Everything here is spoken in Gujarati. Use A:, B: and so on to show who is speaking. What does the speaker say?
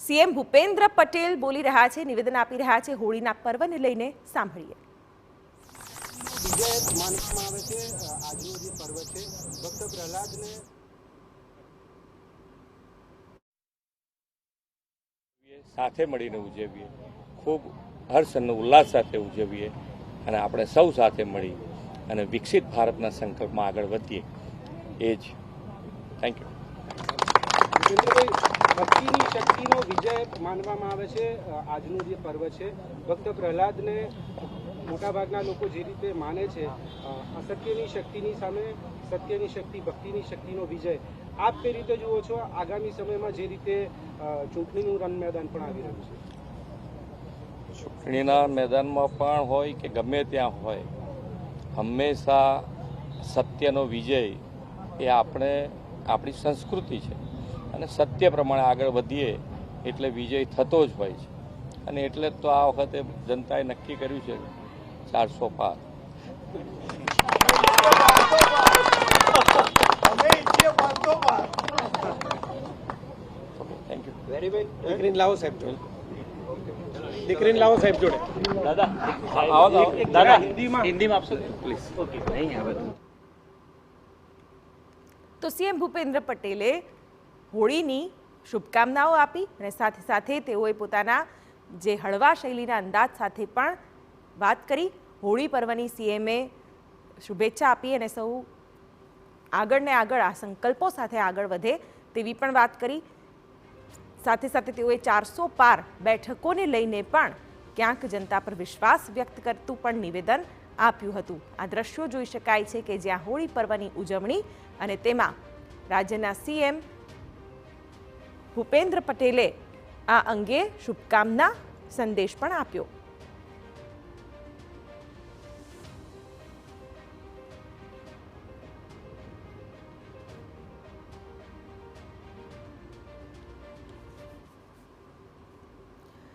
A: સીએમ ભૂપેન્દ્ર પટેલ બોલી રહ્યા છે, નિવેદન આપી રહ્યા છે હોળીના પર્વને લઈને. સાંભળીએ.
B: વિજય માનવામાં આવે છે. આજનો જે પર્વ છે ભક્ત પ્રહલાદને
C: સાથે મળીને ઉજવીએ, ખૂબ હર્ષ અને ઉલ્લાસ સાથે ઉજવીએ અને આપણે સૌ સાથે મળી અને વિકસિત ભારતના સંકલ્પમાં આગળ વધીએ. એ જ. Thank you.
B: ભક્તિની શક્તિનો વિજય માનવામાં આવે છે આજનું જે પર્વ છે. ભક્ત પ્રહલાદને મોટાભાગના લોકો જે રીતે માને છે, અસત્યની શક્તિની સામે સત્યની શક્તિ, ભક્તિની શક્તિનો વિજય. આપ કઈ રીતે જુઓ છો આગામી સમયમાં જે રીતે ચૂંટણીનું રણ મેદાન પણ આવી રહ્યું છે?
C: ચૂંટણીના મેદાનમાં પણ હોય કે ગમે ત્યાં હોય, હંમેશા સત્યનો વિજય એ આપણી સંસ્કૃતિ છે અને સત્ય પ્રમાણે આગળ વધીએ એટલે વિજય થતો જ હોય છે. અને એટલે તો આ વખતે જનતાએ નક્કી કર્યું છે 400 પાર. Thank you.
B: Very well. દીકરીને લાવો સાહેબ જોડે. દીકરીને લાવો સાહેબ જોડે.
C: દાદા
B: હિન્દીમાં આપશો
C: પ્લીઝ.
B: ઓકે. નહીં આવે
A: તો સીએમ ભૂપેન્દ્ર પટેલે હોળીની શુભકામનાઓ આપી અને સાથે સાથે તેઓએ પોતાના જે હળવા શૈલીના અંદાજ સાથે પણ વાત કરી. હોળી પર્વની સીએમએ શુભેચ્છા આપી અને સૌ આગળ ને આગળ આ સંકલ્પો સાથે આગળ વધે તેવી પણ વાત કરી. સાથે સાથે તેઓએ 400 પાર બેઠકોને લઈને પણ ક્યાંક જનતા પર વિશ્વાસ વ્યક્ત કરતું પણ નિવેદન આપ્યું હતું. આ દ્રશ્યો જોઈ શકાય છે કે જ્યાં હોળી પર્વની ઉજવણી અને તેમાં રાજ્યના સીએમ ભૂપેન્દ્ર પટેલે આ અંગે શુભકામના સંદેશ પણ આપ્યો.